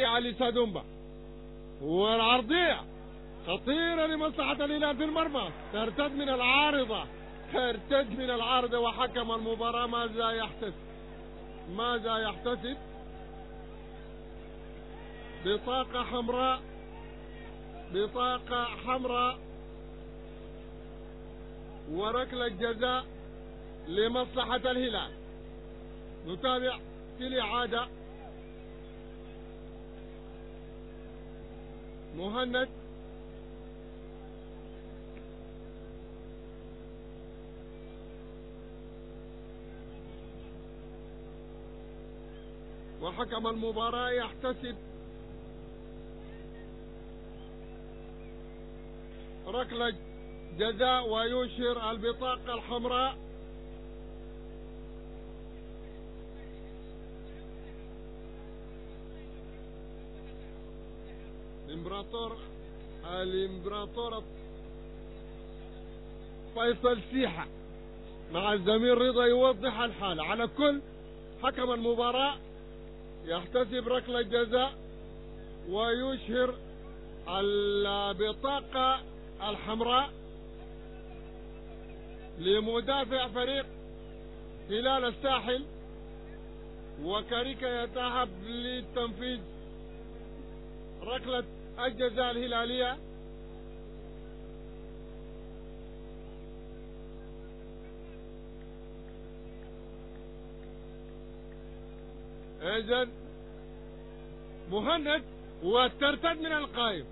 علي سادومبا، والعرضية خطيرة لمصلحة الهلال في المرمى، ترتد من العارضة، وحكم المباراة ماذا يحتسب؟ بطاقة حمراء وركلة جزاء لمصلحة الهلال. نتابع في الإعادة. مهند وحكم المباراة يحتسب ركلة جزاء ويشهر البطاقة الحمراء. الامبراطور فيصل سيحة مع الزميل رضا يوضح الحالة. على كل، حكم المباراة يحتسب ركلة جزاء ويشهر البطاقة الحمراء لمدافع فريق هلال الساحل، وكاريكا يتاهب لتنفيذ ركلة الجزاء الهلالية. إذن مهند وترتد من القائم،